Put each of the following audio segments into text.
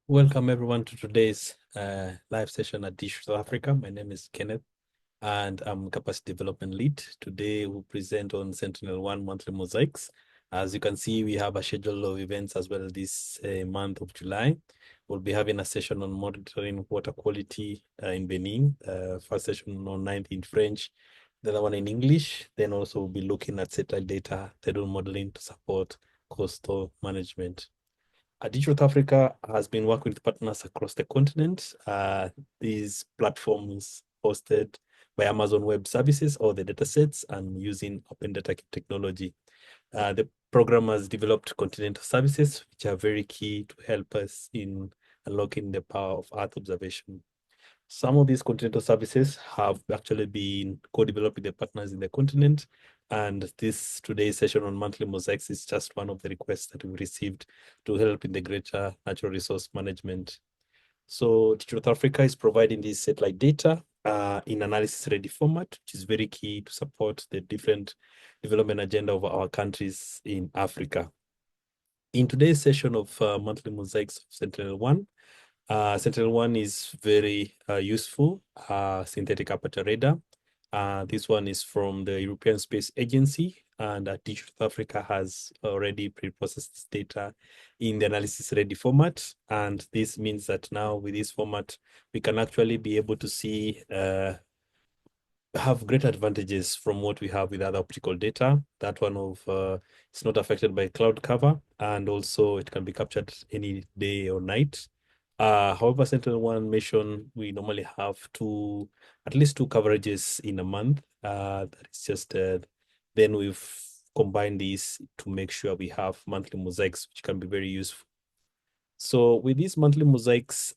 Welcome everyone to today's live session at Digital Africa. My name is Kenneth and I'm Capacity Development Lead. Today we'll present on Sentinel-1 monthly mosaics. As you can see, we have a schedule of events as well this month of July. We'll be having a session on monitoring water quality in Benin, first session on 9th in French, the other one in English. Then also we'll be looking at satellite data, tidal modeling to support coastal management. Digital Africa has been working with partners across the continent. These platforms hosted by Amazon Web Services or the datasets and using open data technology. The program has developed continental services, which are very key to help us in unlocking the power of Earth observation. Some of these continental services have actually been co-developed with the partners in the continent. And this today's session on monthly mosaics is just one of the requests that we received to help in the greater natural resource management. So Digital Africa is providing this satellite data in analysis-ready format, which is very key to support the different development agenda of our countries in Africa. In today's session of monthly mosaics of Sentinel-1, Sentinel-1 is very useful, synthetic aperture radar. This one is from the European Space Agency, and Digital Africa has already pre-processed this data in the analysis-ready format. And this means that now with this format, we can actually be able to see have great advantages from what we have with other optical data. That one of it's not affected by cloud cover, and also it can be captured any day or night. However, Sentinel-1 mission, we normally have at least two coverages in a month. That is just then we've combined these to make sure we have monthly mosaics, which can be very useful. So with these monthly mosaics,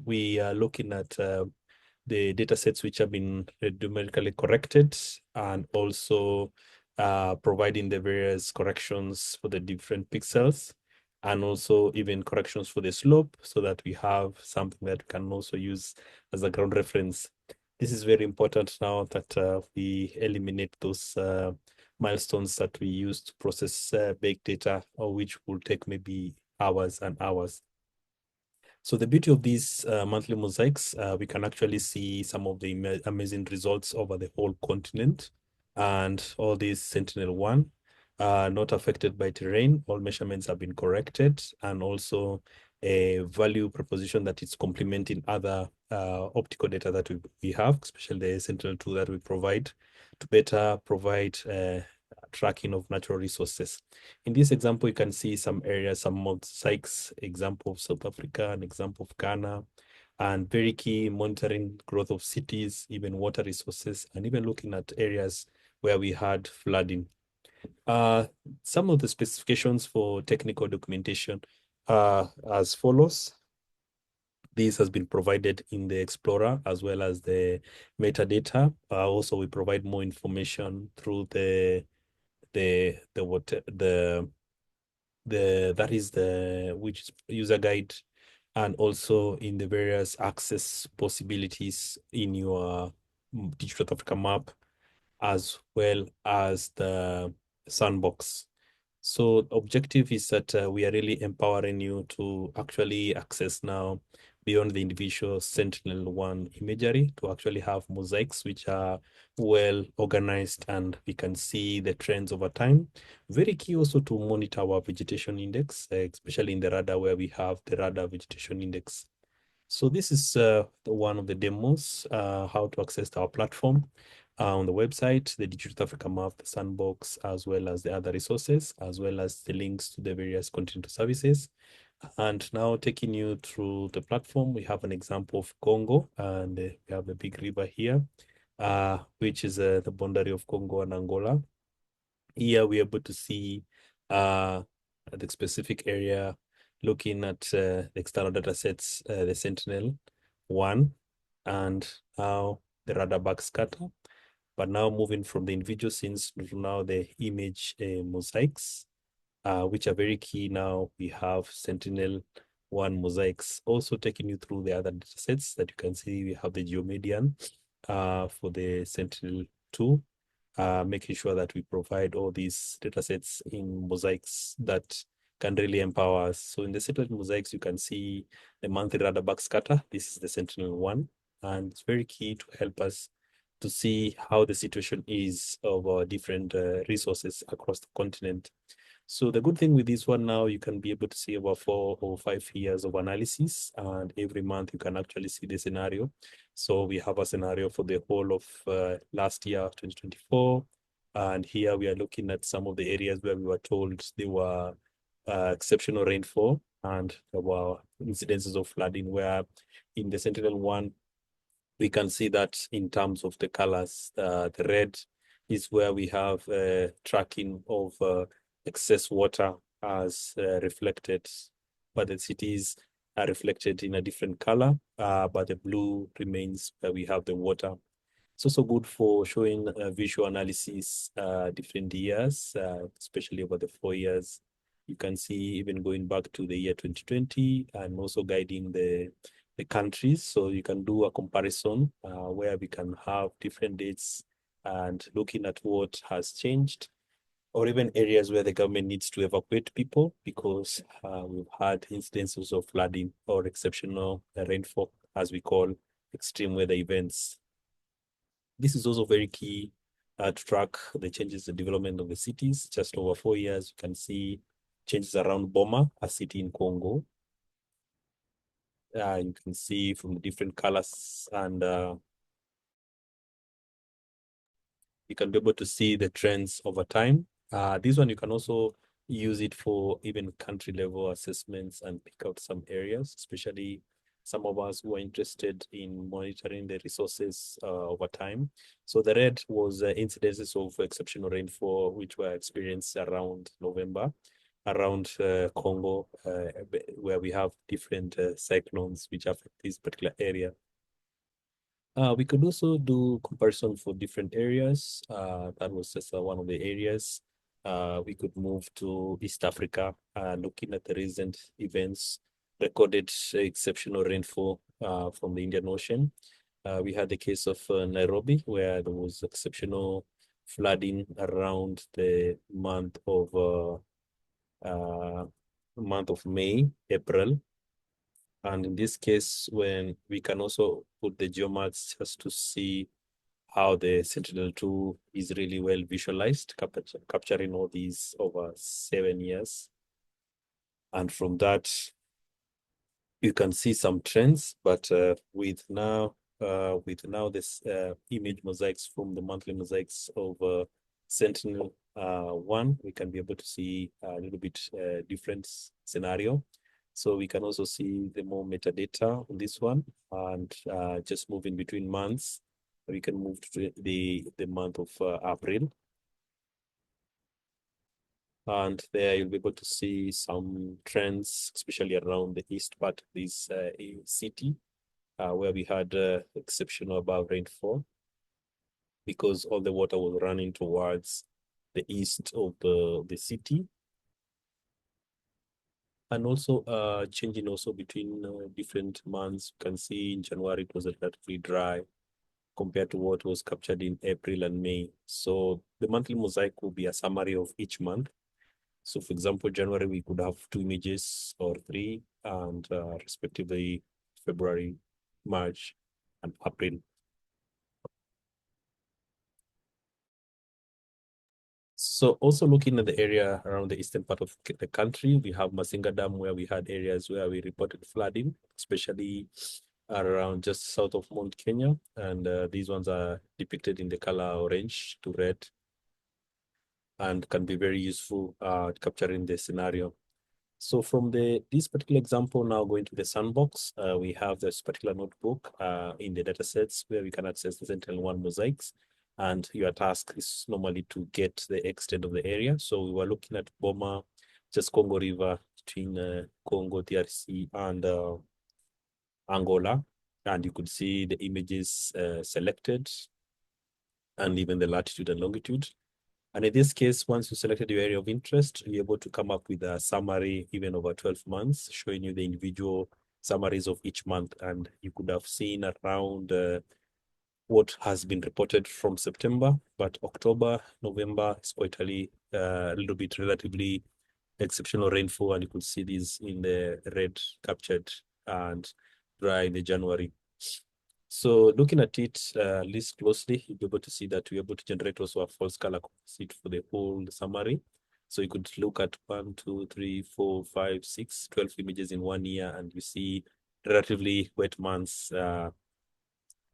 we are looking at the data sets which have been numerically corrected, and also providing the various corrections for the different pixels, and also even corrections for the slope, so that we have something that we can also use as a ground reference. This is very important now that we eliminate those milestones that we use to process big data, or which will take maybe hours and hours. So the beauty of these monthly mosaics, we can actually see some of the amazing results over the whole continent, and all these Sentinel-1 are not affected by terrain. All measurements have been corrected, and also a value proposition that is complementing other optical data that we have, especially the Sentinel-2 that we provide, to better provide tracking of natural resources. In this example, you can see some areas, some mosaics, example of South Africa, an example of Ghana, and very key monitoring growth of cities, even water resources, and even looking at areas where we had flooding. Some of the specifications for technical documentation are as follows. This has been provided in the Explorer as well as the metadata. Also, we provide more information through that is the which user guide, and also in the various access possibilities in your Digital Africa map, as well as the sandbox. So objective is that we are really empowering you to actually access now beyond the individual Sentinel-1 imagery, to actually have mosaics which are well organized, and we can see the trends over time. Very key also to monitor our vegetation index, especially in the radar where we have the radar vegetation index. So this is one of the demos, how to access our platform on the website, the Digital Africa map, the sandbox, as well as the other resources, as well as the links to the various continental services. And now taking you through the platform, we have an example of Congo, and we have a big river here, which is the boundary of Congo and Angola. Here we're able to see the specific area, looking at the external data sets, the Sentinel-1, and now the radar backscatter. But now moving from the individual scenes to now the image mosaics, which are very key. Now we have Sentinel-1 mosaics, also taking you through the other data sets that you can see. We have the geomedian for the Sentinel-2, making sure that we provide all these data sets in mosaics that can really empower us. So in the satellite mosaics, you can see the monthly radar backscatter. This is the Sentinel-1, and it's very key to help us to see how the situation is of our different resources across the continent. So the good thing with this one now, you can be able to see about 4 or 5 years of analysis, and every month you can actually see the scenario. So we have a scenario for the whole of last year, 2024. And here we are looking at some of the areas where we were told there were exceptional rainfall and there were incidences of flooding, where in the Sentinel-1, we can see that in terms of the colors. The red is where we have tracking of excess water as reflected, but the cities are reflected in a different color, but the blue remains where we have the water. It's also good for showing visual analysis different years, especially over the 4 years. You can see even going back to the year 2020 and also guiding the countries. So you can do a comparison where we can have different dates and looking at what has changed, or even areas where the government needs to evacuate people because we've had instances of flooding or exceptional rainfall, as we call extreme weather events. This is also very key to track the changes, the development of the cities. Just over 4 years, you can see changes around Boma, a city in Congo. You can see from the different colors, and you can be able to see the trends over time. This one, you can also use it for even country level assessments and pick out some areas, especially some of us who are interested in monitoring the resources over time. So the red was incidences of exceptional rainfall, which were experienced around November, around Congo, where we have different cyclones which affect this particular area. We could also do comparison for different areas. That was just one of the areas. We could move to East Africa, looking at the recent events, recorded exceptional rainfall from the Indian Ocean. We had the case of Nairobi, where there was exceptional flooding around the month of May, April. And in this case, when we can also put the geomaps just to see how the Sentinel-2 is really well visualized, capturing all these over 7 years. And from that, you can see some trends, but with now this image mosaics from the monthly mosaics of Sentinel-1, we can be able to see a little bit different scenario. So we can also see the more metadata on this one, and just moving between months. We can move to the month of April. And there you'll be able to see some trends, especially around the east part of this city, where we had exceptional above rainfall because all the water was running towards the east of the city. And also changing also between different months. You can see in January it was relatively dry compared to what was captured in April and May. So the monthly mosaic will be a summary of each month. So for example, January, we could have 2 images or 3, and respectively February, March, and April. So also looking at the area around the eastern part of the country, we have Masinga Dam, where we had areas where we reported flooding, especially around just south of Mount Kenya. And these ones are depicted in the color orange to red and can be very useful capturing the scenario. So from this particular example, now going to the sandbox, we have this particular notebook in the datasets where we can access the Sentinel-1 mosaics. And your task is normally to get the extent of the area. So we were looking at Boma, just Congo River between Congo, DRC, and Angola. And you could see the images selected and even the latitude and longitude. And in this case, once you selected your area of interest, you're able to come up with a summary even over 12 months, showing you the individual summaries of each month. And you could have seen around what has been reported from September, but October, November is quite a little bit relatively exceptional rainfall, and you could see these in the red captured and dry in the January. So looking at it least closely, you'll be able to see that we're able to generate also a false color composite for the whole summary. So you could look at 1, 2, 3, 4, 5, 6, 12 images in 1 year, and you see relatively wet months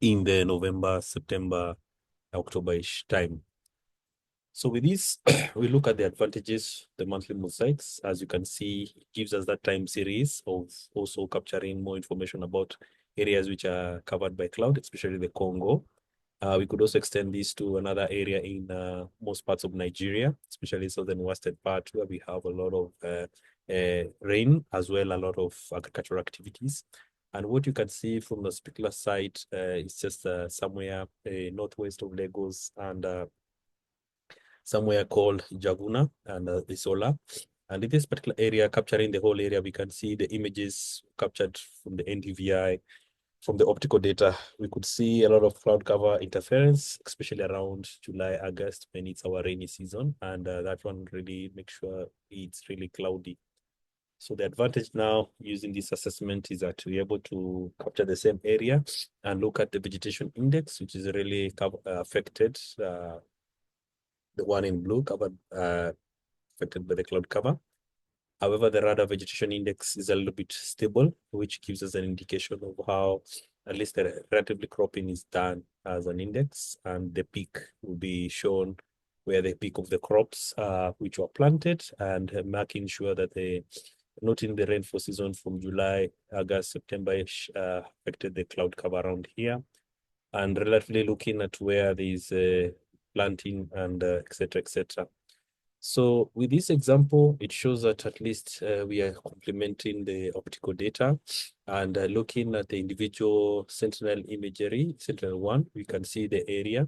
in the November, September, October-ish time. So with this, we look at the advantages, the monthly mosaics. As you can see, it gives us that time series of also capturing more information about areas which are covered by cloud, especially the Congo. We could also extend this to another area in most parts of Nigeria, especially southern western part, where we have a lot of rain, as well a lot of agricultural activities. And what you can see from the particular site is just somewhere northwest of Lagos and somewhere called Jaguna and Isola. And in this particular area, capturing the whole area, we can see the images captured from the NDVI, from the optical data. We could see a lot of cloud cover interference, especially around July, August, when it's our rainy season. And that one really makes sure it's really cloudy. So the advantage now using this assessment is that we're able to capture the same area and look at the vegetation index, which is really affected, the one in blue covered, affected by the cloud cover. However, the radar vegetation index is a little bit stable, which gives us an indication of how at least the relatively cropping is done as an index, and the peak will be shown where the peak of the crops which were planted, and making sure that they not in the rainfall season from July, August, September affected the cloud cover around here, and relatively looking at where there is planting and et cetera, et cetera. So with this example, it shows that at least we are complementing the optical data and looking at the individual Sentinel imagery, Sentinel-1, we can see the area.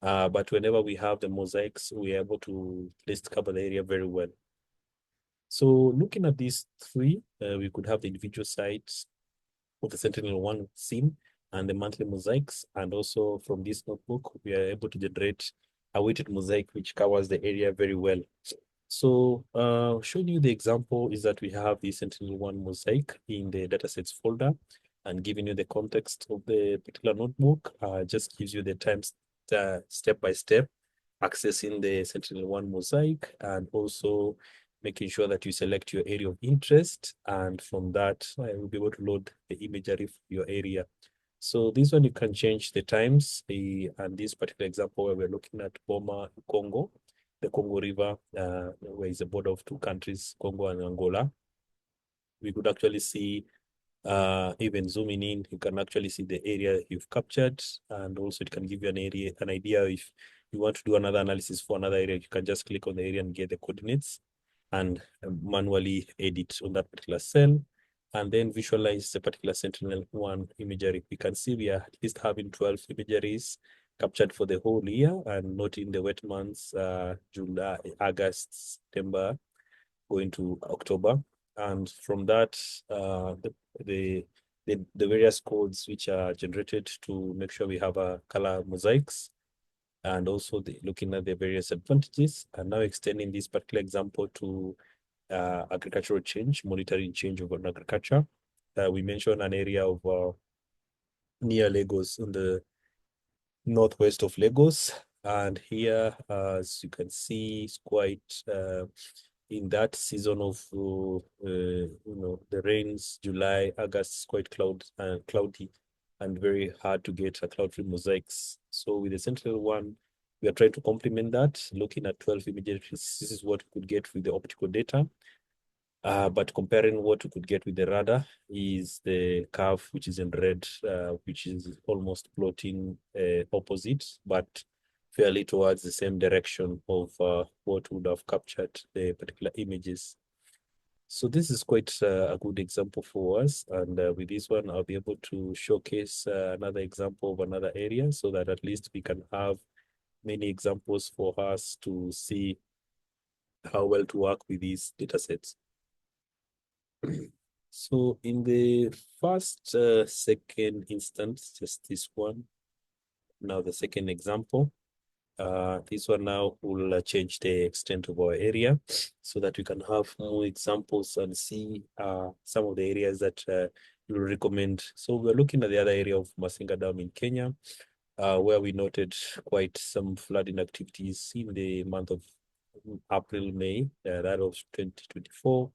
But whenever we have the mosaics, we are able to at least cover the area very well. So looking at these three, we could have the individual sites of the Sentinel-1 scene and the monthly mosaics. And also from this notebook, we are able to generate a weighted mosaic which covers the area very well. So showing you the example is that we have the Sentinel-1 mosaic in the datasets folder, and giving you the context of the particular notebook just gives you the time step by step accessing the Sentinel-1 mosaic, and also making sure that you select your area of interest. And from that, I will be able to load the imagery for your area. So this one, you can change the times. And this particular example where we're looking at Boma, Congo, the Congo River, where is the border of two countries, Congo and Angola. We could actually see, even zooming in, you can actually see the area you've captured, and also it can give you an idea if you want to do another analysis for another area. You can just click on the area and get the coordinates, and manually edit on that particular cell, and then visualize the particular Sentinel-1 imagery. We can see we are at least having 12 imageries captured for the whole year, and not in the wet months, July, August, September, going to October. And from that, the various codes which are generated to make sure we have a color mosaics, and also looking at the various advantages, and now extending this particular example to agricultural change, monitoring change of agriculture. We mentioned an area of near Lagos, in the northwest of Lagos. And here, as you can see, it's quite in that season of the rains, July, August, is quite cloudy and very hard to get a cloud-free mosaics. So with the Sentinel-1, we are trying to complement that, looking at 12 images. This is what we could get with the optical data. But comparing what we could get with the radar is the curve, which is in red, which is almost plotting opposite, but fairly towards the same direction of what would have captured the particular images. So this is quite a good example for us. And with this one, I'll be able to showcase another example of another area, so that at least we can have many examples for us to see how well to work with these data sets. So in the first, second instance, just this one, now the second example, This one now will change the extent of our area so that we can have more examples and see some of the areas that we will recommend. So we're looking at the other area of Masinga Dam in Kenya, where we noted quite some flooding activities in the month of April, May, that of 2024.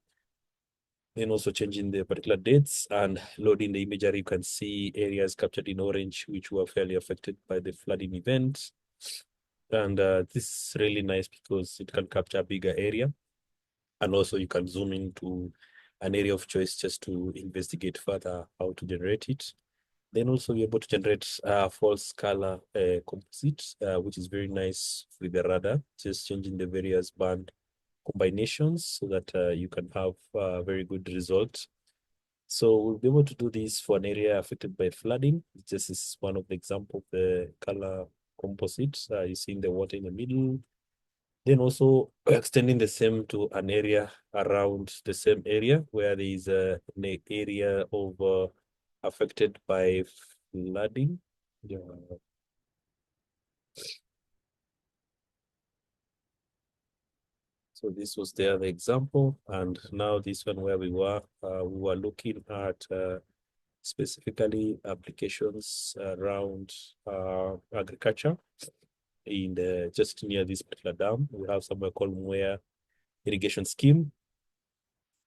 Then also changing the particular dates and loading the imagery, you can see areas captured in orange, which were fairly affected by the flooding event. And this is really nice because it can capture a bigger area. And also you can zoom into an area of choice just to investigate further how to generate it. Then also you're able to generate false color composite, which is very nice with the radar, just changing the various band combinations so that you can have a very good result. So we'll be able to do this for an area affected by flooding. This is one of the example of the color composite. You see in the water in the middle. Then also extending the same to an area around the same area where there is an area of affected by flooding. Yeah. So this was the other example. And now this one where we were looking at specifically applications around agriculture in the just near this particular dam. We have somewhere called Mwea irrigation scheme.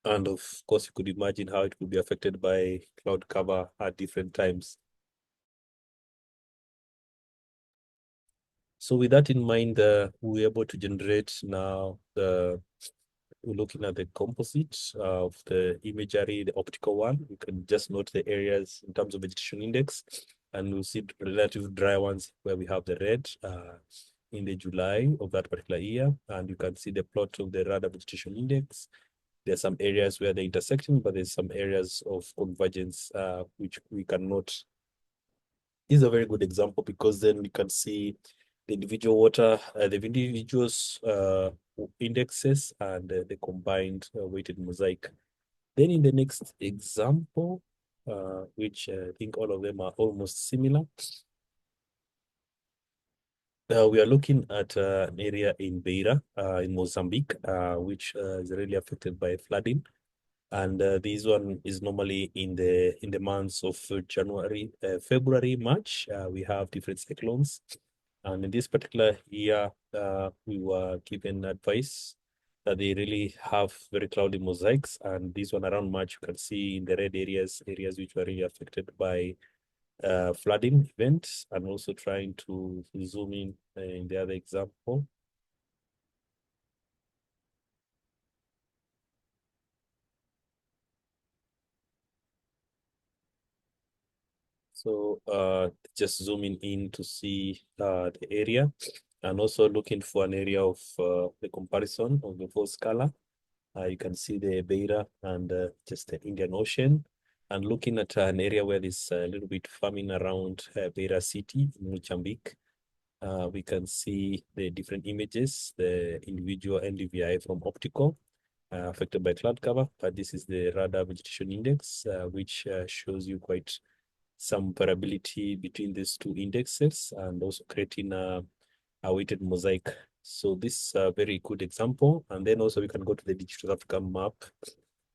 And of course, you could imagine how it could be affected by cloud cover at different times. So with that in mind, we're able to generate now we're looking at the composite of the imagery, the optical one. You can just note the areas in terms of vegetation index, and we'll see relative dry ones where we have the red in the July of that particular year. And you can see the plot of the radar vegetation index. There are some areas where they're intersecting, but there's some areas of convergence which we can note. This is a very good example because then we can see the individual the individuals indexes and the combined weighted mosaic. Then in the next example, which I think all of them are almost similar, we are looking at an area in Beira, in Mozambique, which is really affected by flooding. And this one is normally in the months of January, February, March. We have different cyclones. And in this particular year, we were given advice that they really have very cloudy mosaics. And this one around March, you can see in the red areas which were really affected by flooding events, and also trying to zoom in the other example. So just zooming in to see the area, and also looking for an area of the comparison of the full scala. You can see the Beira and just the Indian Ocean, and looking at an area where there's a little bit farming around Beira city in Mozambique. We can see the different images, the individual NDVI from optical affected by cloud cover, but this is the radar vegetation index, which shows you quite some variability between these two indexes, and also creating a weighted mosaic. So this is a very good example. And then also we can go to the Digital Africa map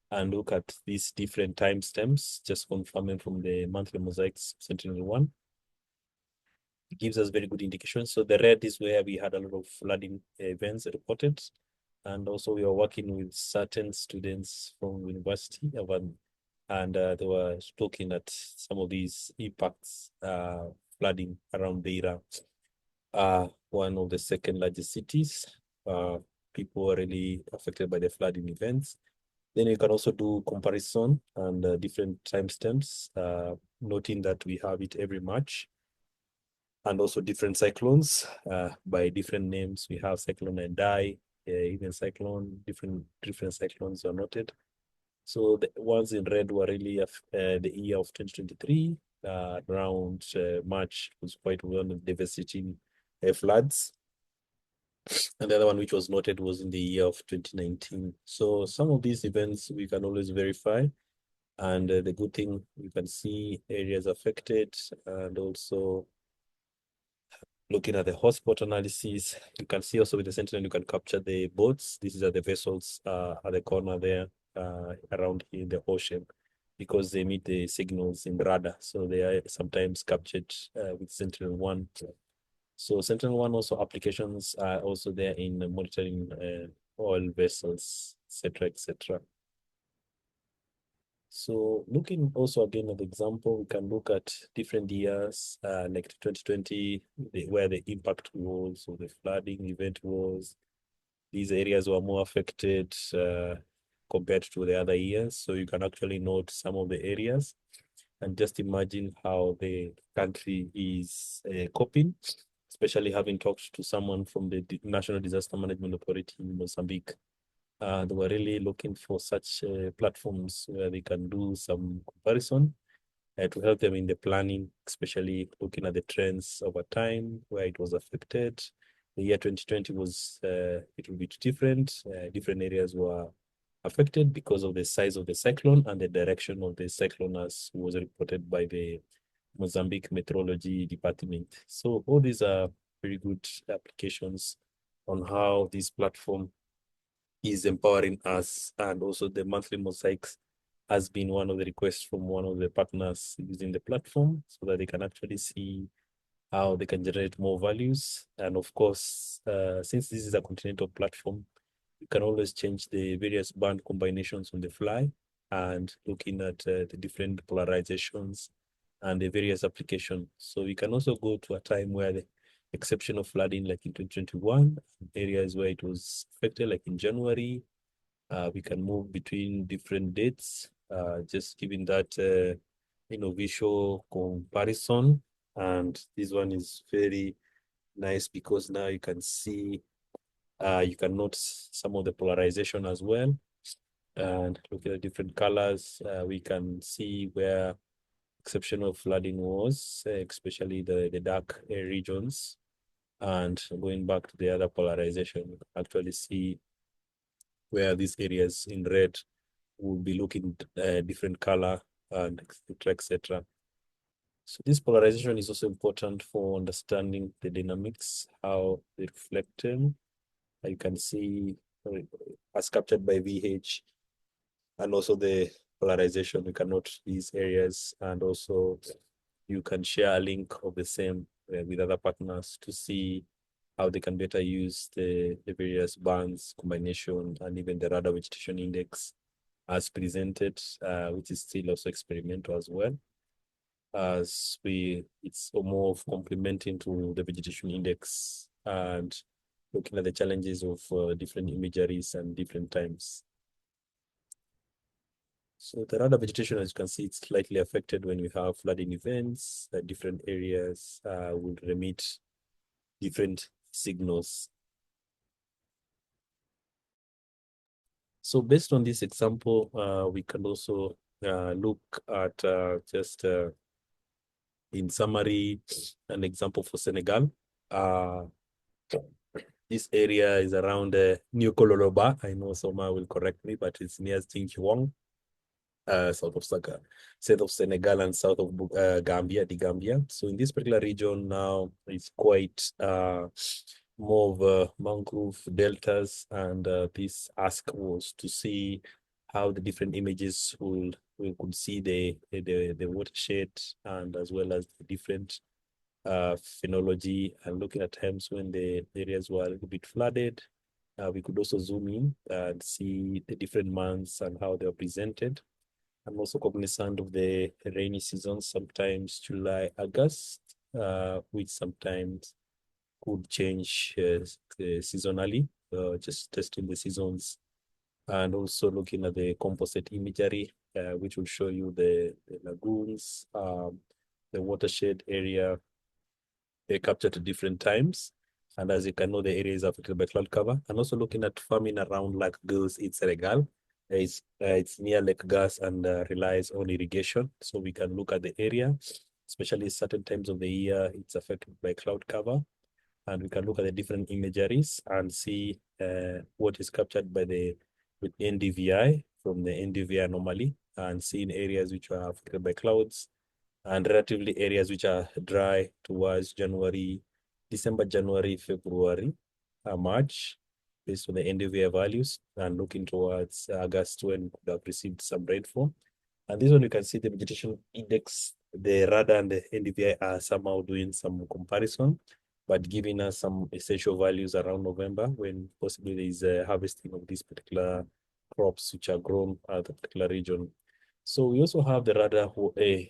and look at these different timestamps, just confirming from the monthly mosaics Sentinel 1. It gives us very good indication. So the red is where we had a lot of flooding events reported. And also we are working with certain students from university, and they were looking at some of these impacts, flooding around Beira, one of the second largest cities. People were really affected by the flooding events. Then you can also do comparison and different timestamps, noting that we have it every March, and also different cyclones by different names. We have cyclone and even cyclone, different cyclones are noted. So the ones in red were really the year of 2023. Around March was quite well devastating floods. And the other one which was noted was in the year of 2019. So some of these events we can always verify. And the good thing, you can see areas affected, and also Looking at the hotspot analysis, you can see also with the Sentinel, you can capture the boats. These are the vessels at the corner there around in the ocean because they emit the signals in radar. So they are sometimes captured with Sentinel-1. So Sentinel-1 also applications are also there in monitoring oil vessels, etc., etc. So looking also again at the example, we can look at different years, like 2020, where the impact was, or the flooding event was. These areas were more affected compared to the other years. So you can actually note some of the areas and just imagine how the country is coping, especially having talked to someone from the National Disaster Management Authority in Mozambique. They were really looking for such platforms where they can do some comparison to help them in the planning, especially looking at the trends over time, where it was affected. The year 2020 was a little bit different. Different areas were affected because of the size of the cyclone and the direction of the cyclone as was reported by the Mozambique Meteorology Department. So all these are very good applications on how this platform is empowering us, and also the monthly mosaics has been one of the requests from one of the partners using the platform so that they can actually see how they can generate more values. And of course, since this is a continental platform, you can always change the various band combinations on the fly and looking at the different polarizations and the various applications. So we can also go to a time where the exception of flooding, like in 2021, areas where it was affected, like in January, we can move between different dates, just giving that visual comparison. And this one is very nice because now you can see, you can note some of the polarization as well. And looking at different colors, we can see where exceptional flooding was, especially the dark regions. And going back to the other polarization, you can actually see where these areas in red will be looking different color and etc. etc. So this polarization is also important for understanding the dynamics, how they reflect them. You can see as captured by VH, and also the polarization. You can note these areas, and also you can share a link of the same with other partners to see how they can better use the various bands, combination, and even the radar vegetation index as presented, which is still also experimental as well. As it's more of complementing to the vegetation index and looking at the challenges of different imageries and different times. So the radar vegetation, as you can see, it's slightly affected when we have flooding events. Different areas will remit different signals. So based on this example, we can also look at just in summary, an example for Senegal. This area is around New Kololoba. I know Soma will correct me, but it's near Tinchwang, south of Saka, south of Senegal and south of Gambia, the Gambia. So in this particular region now, it's quite more of mangrove deltas, and this ask was to see how the different images we could see the watershed, and as well as the different phenology, and looking at times when the areas were a little bit flooded. We could also zoom in and see the different months and how they are presented. I'm also cognizant of the rainy season, sometimes July, August, which sometimes could change seasonally, just testing the seasons, and also looking at the composite imagery, which will show you the lagoons, the watershed area, they captured at different times. And as you can know, the area is affected by cloud cover. And also looking at farming around Lake Girls in Senegal. It's near Lake Gas and relies on irrigation. So we can look at the area, especially certain times of the year, it's affected by cloud cover. And we can look at the different imageries and see what is captured by with NDVI from the NDVI anomaly, and seeing areas which are affected by clouds and relatively areas which are dry towards January December, January, February, March, based on the end of year values, and looking towards August when we could have received some rainfall. And this one you can see the vegetation index, the radar and the NDVI are somehow doing some comparison, but giving us some essential values around November when possibly there is a harvesting of these particular crops which are grown at the particular region. So we also have the radar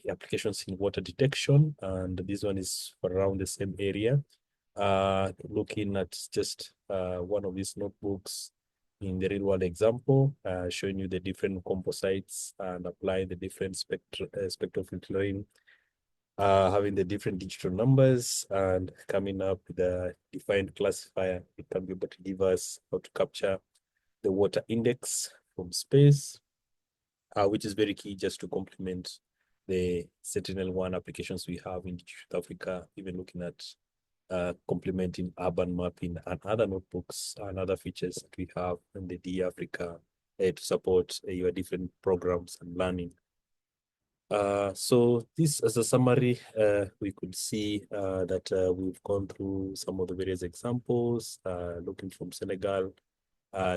applications in water detection, and this one is around the same area. Looking at just one of these notebooks in the real world example, showing you the different composites and applying the different spectral filtering, having the different digital numbers and coming up with a defined classifier. It can be able to give us how to capture the water index from space, which is very key just to complement the Sentinel-1 applications we have in South Africa, even looking at complementing urban mapping and other notebooks and other features that we have in the D Africa to support your different programs and learning. So this as a summary, we could see that we've gone through some of the various examples, looking from Senegal,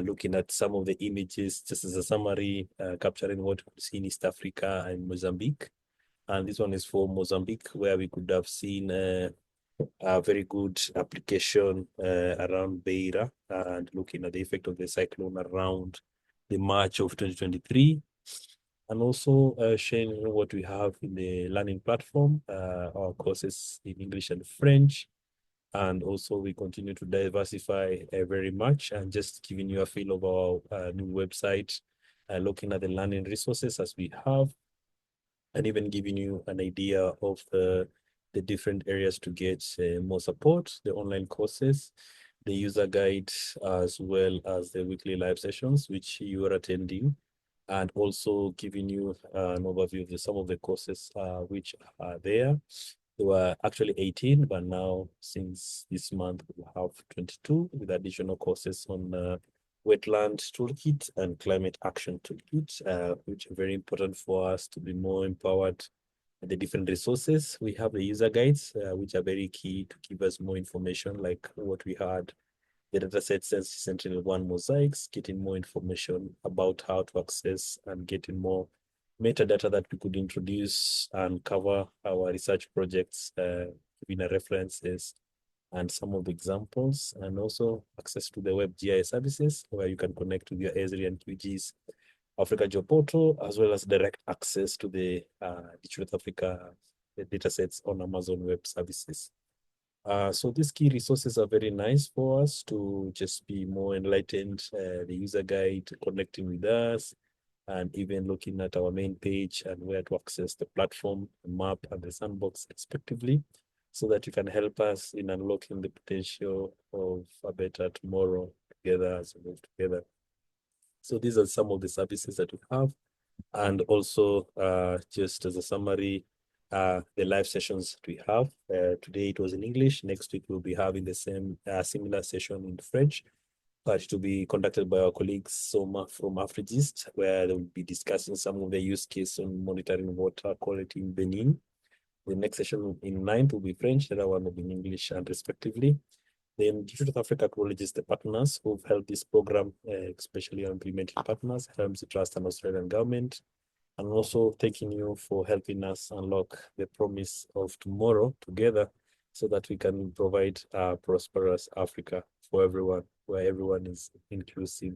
looking at some of the images, just as a summary, capturing what we see in East Africa and Mozambique. And this one is for Mozambique, where we could have seen a very good application around Beira and looking at the effect of the cyclone around the March of 2023. And also sharing what we have in the learning platform, our courses in English and French. And also we continue to diversify very much, and just giving you a feel of our new website, looking at the learning resources as we have, and even giving you an idea of the different areas to get more support, the online courses, the user guide, as well as the weekly live sessions, which you are attending, and also giving you an overview of some of the courses which are there. There were actually 18, but now since this month, we have 22 with additional courses on wetland toolkit and climate action toolkit, which are very important for us to be more empowered at the different resources. We have the user guides, which are very key to give us more information, like what we had, the dataset Sentinel-1 mosaics, getting more information about how to access and getting more metadata that we could introduce and cover our research projects, giving references and some of the examples, and also access to the web GIS services where you can connect with your Esri and QGIS Africa Geoportal, as well as direct access to the Digital Africa datasets on Amazon Web Services. So these key resources are very nice for us to just be more enlightened, the user guide, connecting with us, and even looking at our main page and where to access the platform, the map, and the sandbox respectively, so that you can help us in unlocking the potential of a better tomorrow together as we move together. So these are some of the services that we have. And also, just as a summary, the live sessions that we have. Today it was in English. Next week we'll be having the same similar session in French, but to be conducted by our colleagues Soma from Afrigist, where they will be discussing some of the use case on monitoring water quality in Benin. The next session in 9th will be French, the other one will be in English, and respectively. Then Digital Africa acknowledges the partners who've helped this program, especially our implementing partners, Helms Trust and Australian government, and also thanking you for helping us unlock the promise of tomorrow together, so that we can provide a prosperous Africa for everyone, where everyone is inclusive